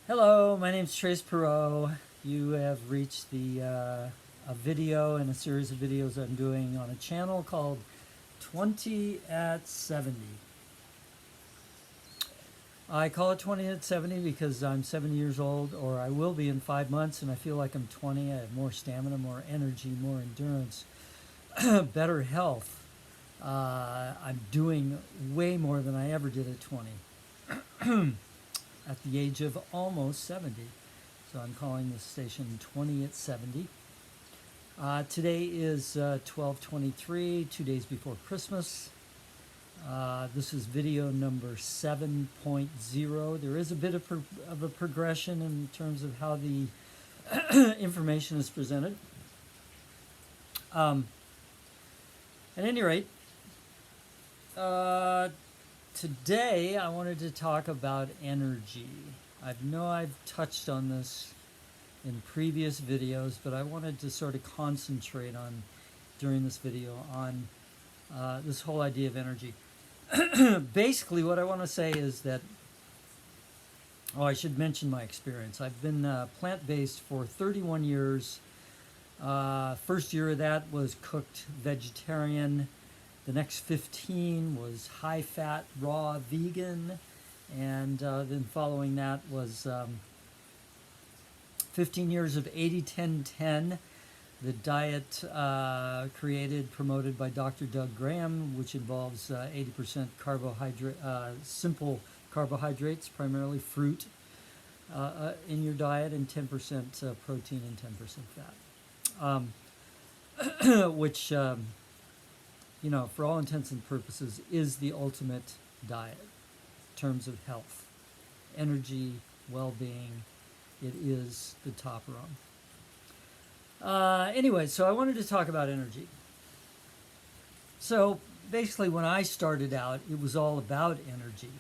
Hello, my name is Trace Perot. You have reached a video in a series of videos I'm doing on a channel called 20 at 70. I call it 20 at 70 because I'm 70 years old, or I will be in 5 months, and I feel like I'm 20. I have more stamina, more energy, more endurance, better health. I'm doing way more than I ever did at 20 at the age of almost 70. So I'm calling this station 20 at 70. Today is 12/23, 2 days before Christmas. This is video number 7.0. There is a bit of a progression in terms of how the information is presented. At any rate, today I wanted to talk about energy. I know I've touched on this in previous videos, but I wanted to sort of concentrate on, during this video, on this whole idea of energy. Basically, what I want to say is that, I should mention my experience. I've been plant-based for 31 years. First year of that was cooked vegetarian. The next 15 was high-fat, raw, vegan. And then following that was 15 years of 80-10-10, the diet created, promoted by Dr. Doug Graham, which involves 80% carbohydrate, simple carbohydrates, primarily fruit, in your diet, and 10% protein and 10% fat, which, for all intents and purposes, is the ultimate diet in terms of health, energy, well-being. It is the top rung. Anyway, so I wanted to talk about energy. So basically, when I started out, it was all about energy.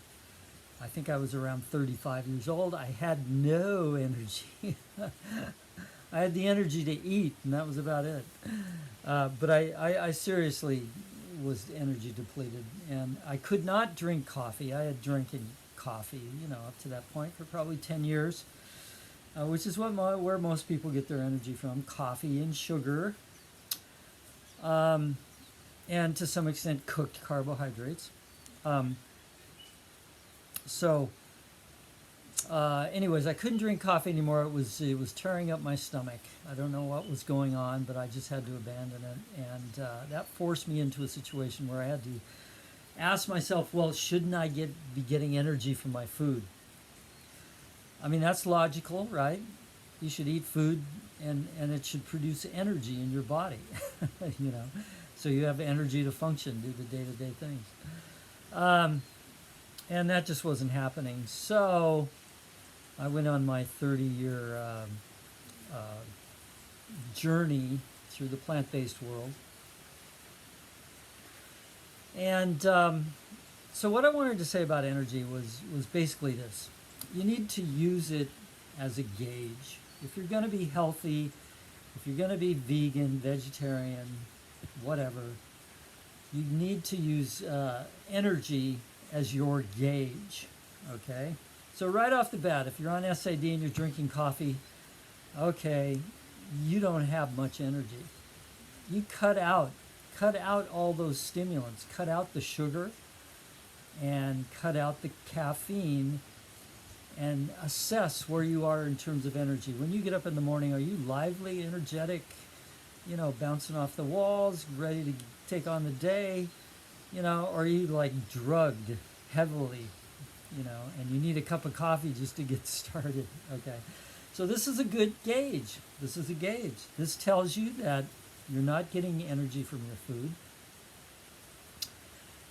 I think I was around 35 years old. I had no energy. I had the energy to eat, and that was about it. But I seriously was energy depleted, and I could not drink coffee. I had drinking coffee, up to that point for probably 10 years. Which is where most people get their energy from, coffee and sugar, and to some extent cooked carbohydrates. Anyways, I couldn't drink coffee anymore. It was tearing up my stomach. I don't know what was going on, but I just had to abandon it, and that forced me into a situation where I had to ask myself, well, shouldn't I be getting energy from my food? I mean, that's logical, right? You should eat food, and it should produce energy in your body, so you have energy to function, do the day-to-day things. And that just wasn't happening. So I went on my 30-year journey through the plant-based world. And so what I wanted to say about energy was basically this. You need to use it as a gauge. If you're going to be healthy, if you're going to be vegan, vegetarian, whatever, you need to use energy as your gauge, okay? So right off the bat, if you're on SAD and you're drinking coffee, okay, you don't have much energy. You cut out all those stimulants, cut out the sugar, and cut out the caffeine, and assess where you are in terms of energy. When you get up in the morning, are you lively, energetic, bouncing off the walls, ready to take on the day? Or are you like drugged heavily, and you need a cup of coffee just to get started? Okay. So this is a good gauge. This is a gauge. This tells you that you're not getting energy from your food,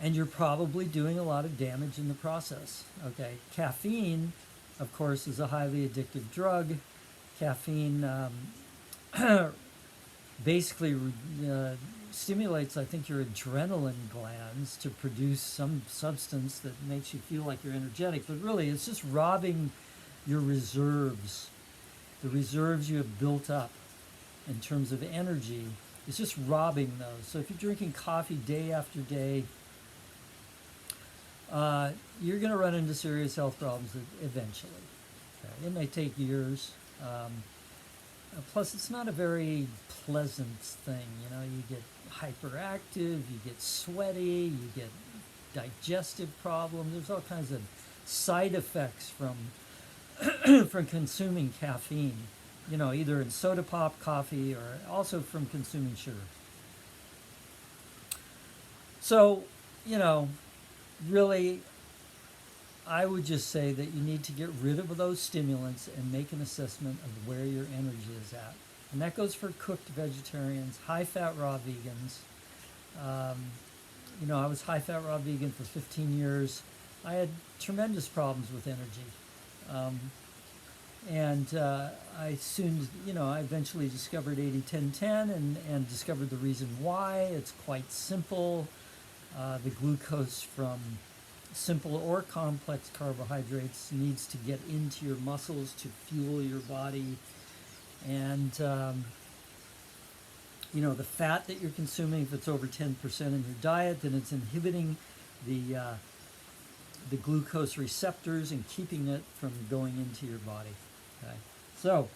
and you're probably doing a lot of damage in the process. Okay. Caffeine, of course, is a highly addictive drug. Caffeine basically stimulates, I think, your adrenaline glands to produce some substance that makes you feel like you're energetic. But really, it's just robbing your reserves. The reserves you have built up in terms of energy, it's just robbing those. So if you're drinking coffee day after day, you're going to run into serious health problems eventually. Okay, it may take years. Plus, it's not a very pleasant thing. You know, you get hyperactive, you get sweaty, you get digestive problems. There's all kinds of side effects from from consuming caffeine. You know, either in soda pop, coffee, or also from consuming sugar. So, you know, really, I would just say that you need to get rid of those stimulants and make an assessment of where your energy is at. And that goes for cooked vegetarians, high fat raw vegans. Um, you know, I was high fat raw vegan for 15 years. I had tremendous problems with energy. Um, and I soon, you know, I eventually discovered 80-10-10 and discovered the reason why. It's quite simple. The glucose from simple or complex carbohydrates needs to get into your muscles to fuel your body. And, you know, the fat that you're consuming, if it's over 10% in your diet, then it's inhibiting the glucose receptors and keeping it from going into your body. Okay, so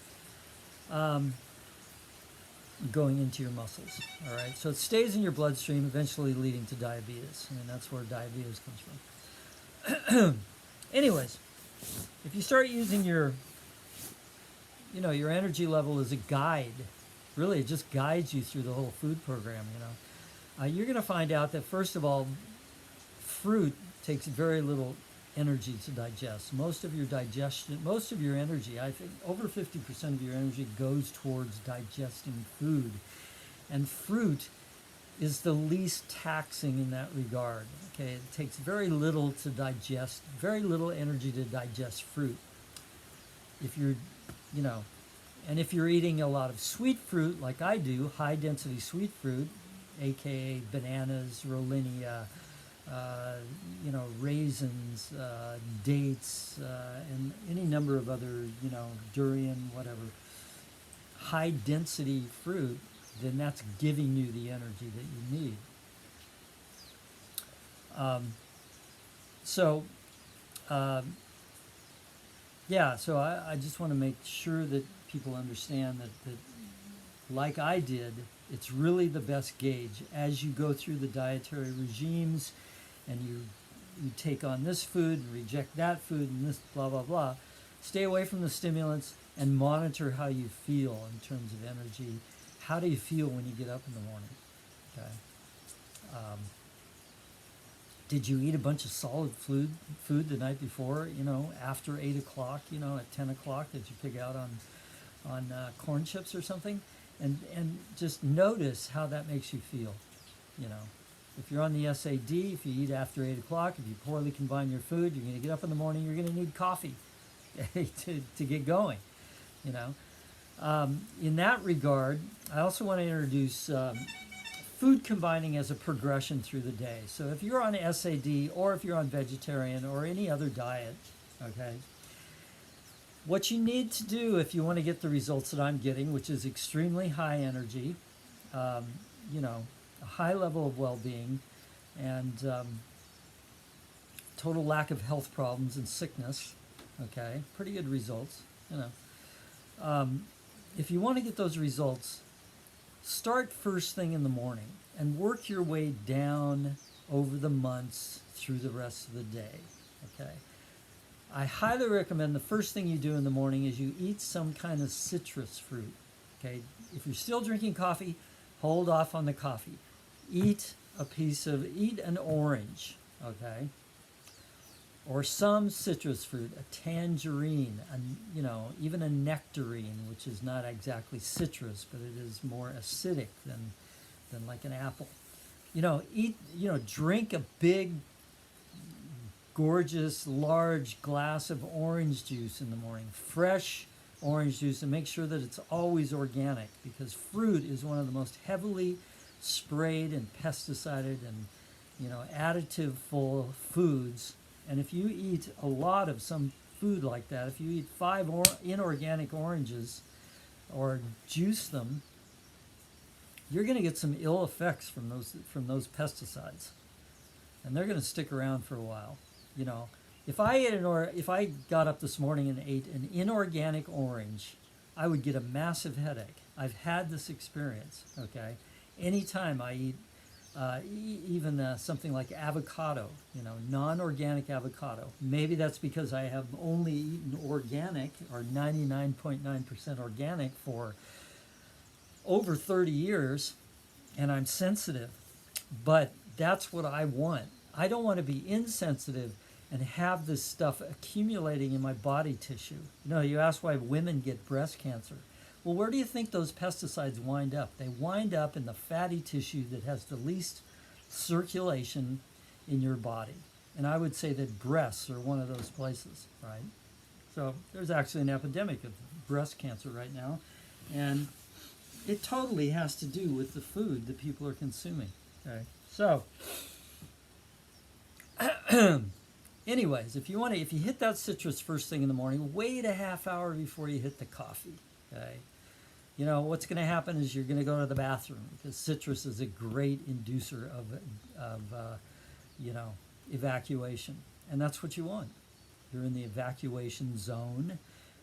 going into your muscles. All right, so it stays in your bloodstream, eventually leading to diabetes. I mean, that's where diabetes comes from. Anyways, if you start using your, you know, your energy level as a guide, really it just guides you through the whole food program. You know, you're going to find out that first of all, fruit takes very little energy to digest. Most of your digestion, most of your energy, I think over 50% of your energy goes towards digesting food. And fruit is the least taxing in that regard. Okay, it takes very little to digest, very little energy to digest fruit. If you're, you know, and if you're eating a lot of sweet fruit like I do, high density sweet fruit, aka bananas, Rollinia, you know, raisins, dates, and any number of other, you know, durian, whatever, high density fruit, then that's giving you the energy that you need. So, yeah, so I just want to make sure that people understand that, like I did, it's really the best gauge as you go through the dietary regimes and you take on this food and reject that food and this blah, blah, blah. Stay away from the stimulants and monitor how you feel in terms of energy. How do you feel when you get up in the morning? Okay. Did you eat a bunch of solid food the night before, you know, after 8 o'clock, you know, at 10 o'clock that you pick out on corn chips or something? And just notice how that makes you feel, you know. If you're on the SAD, if you eat after 8 o'clock, if you poorly combine your food, you're going to get up in the morning, you're going to need coffee to get going, you know. In that regard, I also want to introduce food combining as a progression through the day. So if you're on SAD or if you're on vegetarian or any other diet, okay, what you need to do if you want to get the results that I'm getting, which is extremely high energy, you know, a high level of well-being, and total lack of health problems and sickness, okay, pretty good results, you know. If you want to get those results, start first thing in the morning and work your way down over the months through the rest of the day, okay? I highly recommend the first thing you do in the morning is you eat some kind of citrus fruit, okay? If you're still drinking coffee, hold off on the coffee. Eat an orange, okay? Or some citrus fruit, a tangerine, you know, even a nectarine, which is not exactly citrus, but it is more acidic than like an apple. You know, drink a big, gorgeous, large glass of orange juice in the morning, fresh orange juice, and make sure that it's always organic, because fruit is one of the most heavily sprayed and pesticided and, you know, additive full foods. And if you eat a lot of some food like that, if you eat 5 inorganic oranges or juice them, you're going to get some ill effects from those pesticides, and they're going to stick around for a while. You know, if I got up this morning and ate an inorganic orange, I would get a massive headache. I've had this experience. Okay, anytime I eat even something like avocado, non-organic avocado. Maybe that's because I have only eaten organic or 99.9% organic for over 30 years, and I'm sensitive. But that's what I want. I don't want to be insensitive and have this stuff accumulating in my body tissue. You ask why women get breast cancer. Well, where do you think those pesticides wind up? They wind up in the fatty tissue that has the least circulation in your body. And I would say that breasts are one of those places, right? So there's actually an epidemic of breast cancer right now. And it totally has to do with the food that people are consuming. Okay, so anyways, if you hit that citrus first thing in the morning, wait a half hour before you hit the coffee. Okay, what's going to happen is you're going to go to the bathroom because citrus is a great inducer of evacuation, and that's what you want. You're in the evacuation zone,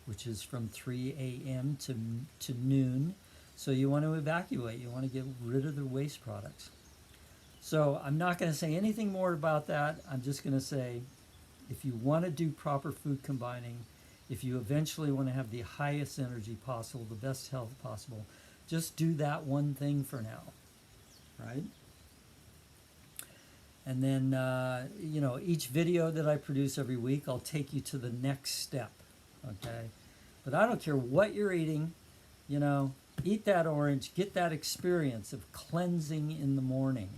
which is from 3 a.m. to noon. So you want to evacuate. You want to get rid of the waste products. So I'm not going to say anything more about that. I'm just going to say, if you want to do proper food combining, if you eventually want to have the highest energy possible, the best health possible, just do that one thing for now, right? And then, each video that I produce every week, I'll take you to the next step, okay? But I don't care what you're eating, eat that orange, get that experience of cleansing in the morning,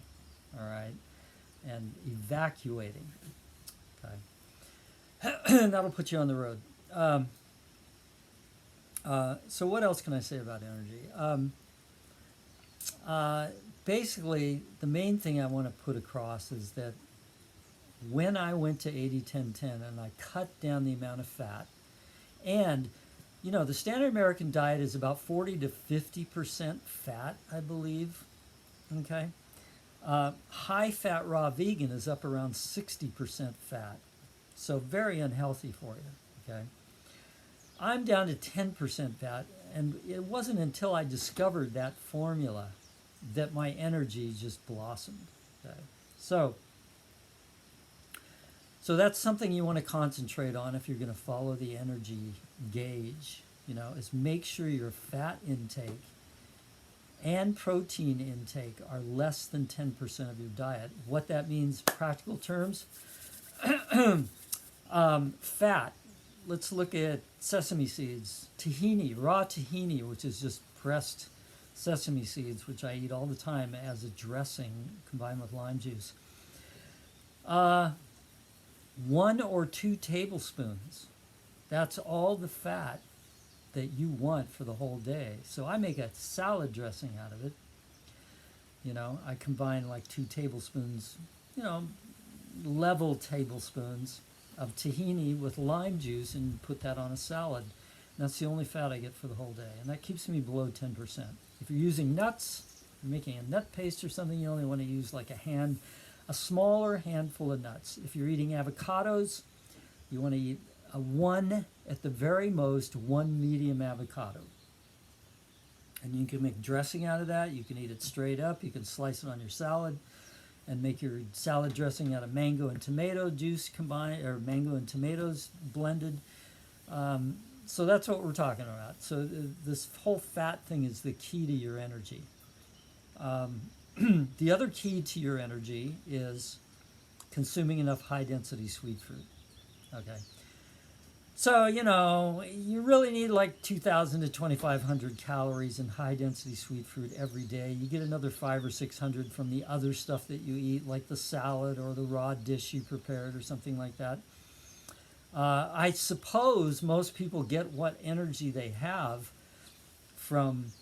all right, and evacuating, okay? That'll put you on the road. So what else can I say about energy? Basically, the main thing I want to put across is that when I went to 80-10-10 and I cut down the amount of fat, and the standard American diet is about 40 to 50% fat, I believe. Okay, high fat raw vegan is up around 60% fat, so very unhealthy for you. Okay, I'm down to 10% fat, and it wasn't until I discovered that formula that my energy just blossomed. Okay, so that's something you want to concentrate on if you're going to follow the energy gauge, is make sure your fat intake and protein intake are less than 10% of your diet. What that means, practical terms, fat. Let's look at sesame seeds, tahini, raw tahini, which is just pressed sesame seeds, which I eat all the time as a dressing combined with lime juice. 1 or 2 tablespoons. That's all the fat that you want for the whole day. So I make a salad dressing out of it. I combine like 2 tablespoons, level tablespoons of tahini with lime juice and put that on a salad. And that's the only fat I get for the whole day. And that keeps me below 10%. If you're using nuts, you're making a nut paste or something, you only want to use like a smaller handful of nuts. If you're eating avocados, you want to eat at the very most, 1 medium avocado. And you can make dressing out of that. You can eat it straight up. You can slice it on your salad and make your salad dressing out of mango and tomato juice combined, or mango and tomatoes blended. So that's what we're talking about. So this whole fat thing is the key to your energy. The other key to your energy is consuming enough high-density sweet fruit. Okay. So, you really need like 2,000 to 2,500 calories in high-density sweet fruit every day. You get another 500 or 600 from the other stuff that you eat, like the salad or the raw dish you prepared or something like that. I suppose most people get what energy they have from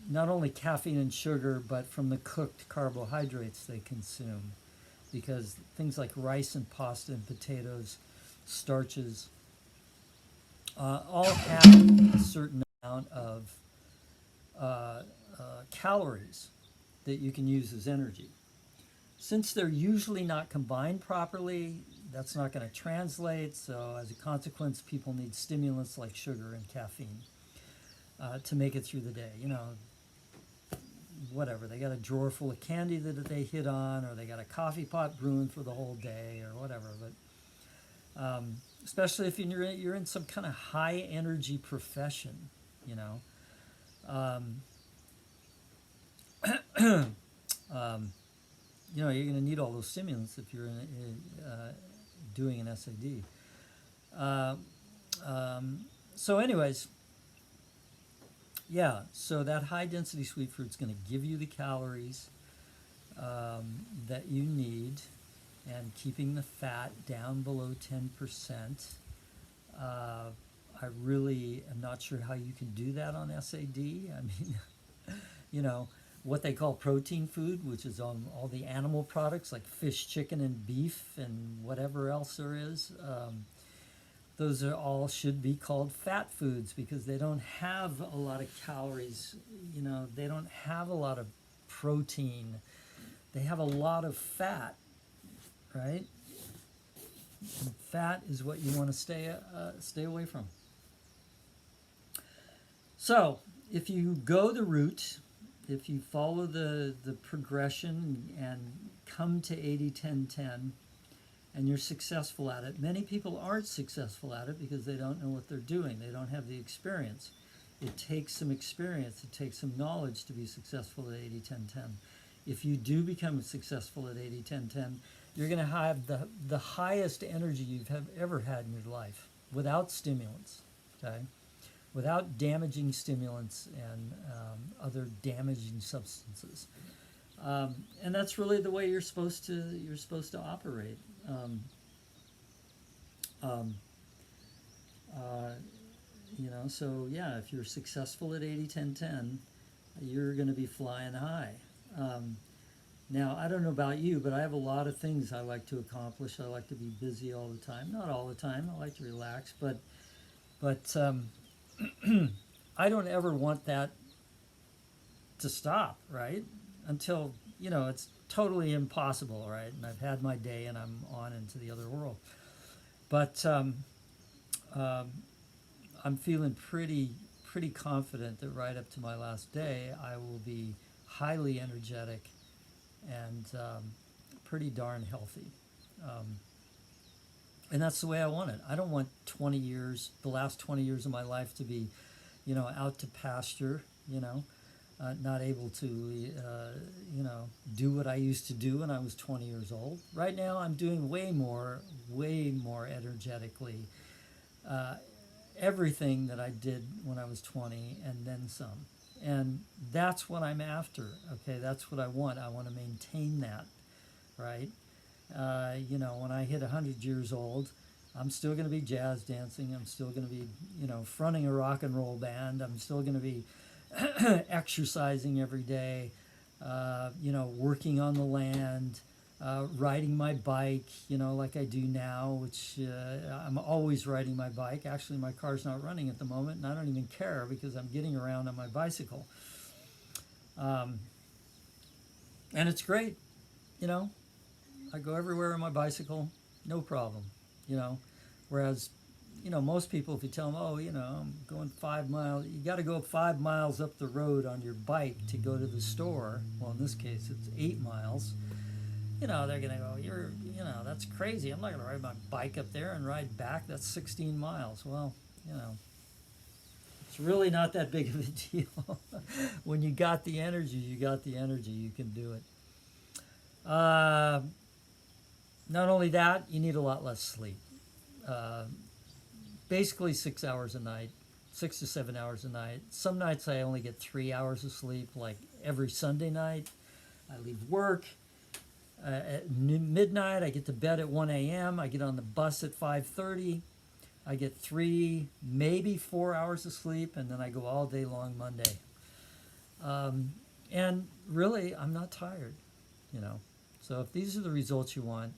not only caffeine and sugar, but from the cooked carbohydrates they consume. Because things like rice and pasta and potatoes, starches, all have a certain amount of calories that you can use as energy. Since they're usually not combined properly, that's not going to translate. So as a consequence, people need stimulants like sugar and caffeine to make it through the day. You know, whatever. They got a drawer full of candy that they hit on, or they got a coffee pot brewing for the whole day, or whatever. But especially if you're in some kind of high energy profession, you know. You know, you're going to need all those stimulants if you're doing an SAD. So anyways, yeah, so that high density sweet fruit's going to give you the calories that you need, and keeping the fat down below 10%. I really am not sure how you can do that on SAD. I mean, you know, what they call protein food, which is all the animal products like fish, chicken, and beef, and whatever else there is. Those are all should be called fat foods because they don't have a lot of calories. You know, they don't have a lot of protein. They have a lot of fat, right? And fat is what you want to stay away from. So, if you go the route, if you follow the progression and come to 80-10-10, and you're successful at it, many people aren't successful at it because they don't know what they're doing. They don't have the experience. It takes some experience. It takes some knowledge to be successful at 80-10-10. If you do become successful at 80-10-10, you're going to have the highest energy you've ever had in your life without stimulants, okay? Without damaging stimulants and other damaging substances, and that's really the way you're supposed to operate. You know, so yeah, if you're successful at 80-10-10, you're going to be flying high. Now, I don't know about you, but I have a lot of things I like to accomplish. I like to be busy all the time. Not all the time. I like to relax, but I don't ever want that to stop, right? Until, you know, it's totally impossible, right? And I've had my day and I'm on into the other world. But I'm feeling pretty confident that right up to my last day, I will be highly energetic and pretty darn healthy. And that's the way I want it. I don't want the last 20 years of my life to be, you know, out to pasture, you know, not able to, you know, do what I used to do when I was 20 years old. Right now, I'm doing way more energetically. Everything that I did when I was 20 and then some. And that's what I'm after, okay? That's what I want. I want to maintain that, right? You know, when I hit 100 years old, I'm still going to be jazz dancing. I'm still going to be, you know, fronting a rock and roll band. I'm still going to be exercising every day, you know, working on the land, riding my bike, you know, like I do now, which I'm always riding my bike. Actually, my car's not running at the moment, and I don't even care because I'm getting around on my bicycle. And it's great, you know. I go everywhere on my bicycle, no problem, you know. Whereas, you know, most people, if you tell them, oh, you know, I'm going 5 miles, you got to go 5 miles up the road on your bike to go to the store. Well, in this case, it's 8 miles. You know, they're going to go, you know, that's crazy. I'm not going to ride my bike up there and ride back. That's 16 miles. Well, you know, it's really not that big of a deal. When you got the energy, you can do it. Not only that, you need a lot less sleep. Basically 6 hours a night, 6 to 7 hours a night. Some nights I only get 3 hours of sleep, like every Sunday night. I leave work at midnight. I get to bed at 1 a.m. I get on the bus at 5:30. I get 3, maybe 4 hours of sleep, and then I go all day long Monday. And really, I'm not tired, you know. So if these are the results you want,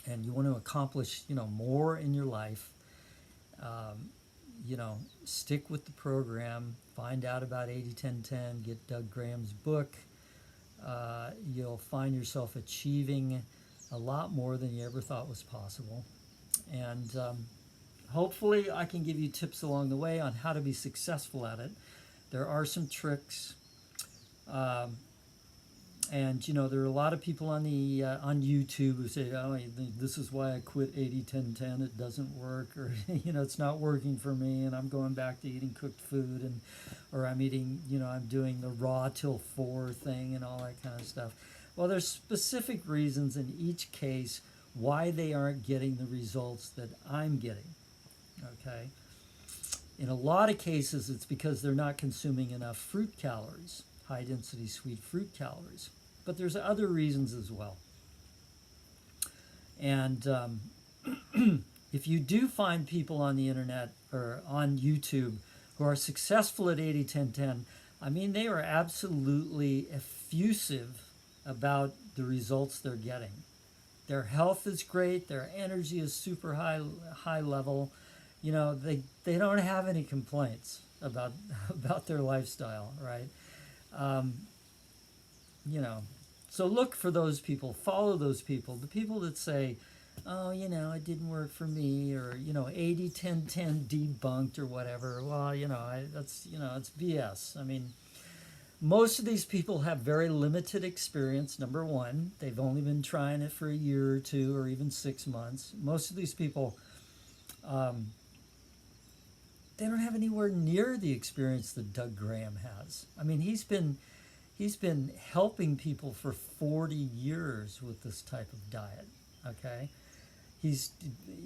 and you want to accomplish, you know, more in your life, you know, stick with the program. Find out about 80-10-10. Get Doug Graham's book. you'll find yourself achieving a lot more than you ever thought was possible. And hopefully I can give you tips along the way on how to be successful at it. There are some tricks. And there are a lot of people on the on YouTube who say, "Oh, this is why I quit 80-10-10. It doesn't work, or it's not working for me, and I'm going back to eating cooked food, and or I'm eating, I'm doing the raw till 4 thing and all that kind of stuff." Well, there's specific reasons in each case why they aren't getting the results that I'm getting. Okay. In a lot of cases, it's because they're not consuming enough fruit calories, high-density sweet fruit calories. But there's other reasons as well. And if you do find people on the internet or on YouTube who are successful at 80-10-10, I mean, they are absolutely effusive about the results they're getting. Their health is great. Their energy is super high level. They don't have any complaints about their lifestyle, right? So look for those people, follow those people, the people that say, "Oh, it didn't work for me," or 80-10-10 debunked or whatever. Well, that's it's BS. I mean, most of these people have very limited experience. Number one, they've only been trying it for a year or two, or even 6 months. Most of these people, they don't have anywhere near the experience that Doug Graham has. I mean, he's been helping people for 40 years with this type of diet. Okay, he's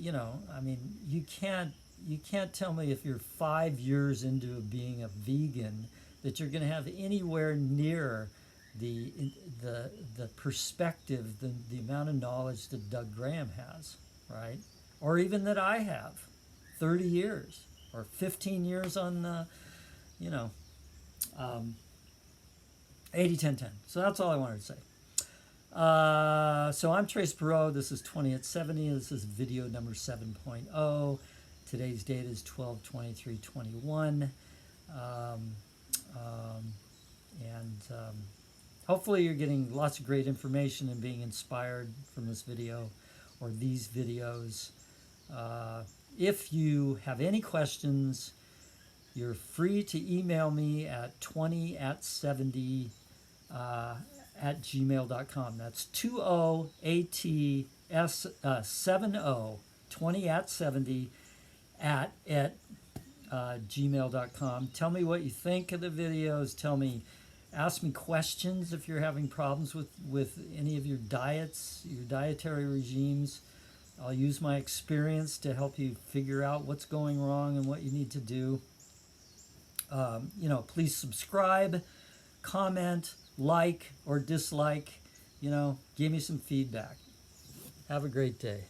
I mean, you can't tell me if you're 5 years into being a vegan that you're going to have anywhere near the perspective, the amount of knowledge that Doug Graham has, right? Or even that I have, 30 years or 15 years on 80-10-10. So that's all I wanted to say. So I'm Trace Perot. This is 20 at 70. This is video number 7.0. Today's date is 12/23/21. Hopefully you're getting lots of great information and being inspired from this video or these videos. If you have any questions, you're free to email me at 20at70 at gmail.com. That's 20ATS70 20at70 at gmail.com. Tell me what you think of the videos. Ask me questions if you're having problems with any of your diets, your dietary regimes. I'll use my experience to help you figure out what's going wrong and what you need to do. Please subscribe, comment, like or dislike, give me some feedback. Have a great day.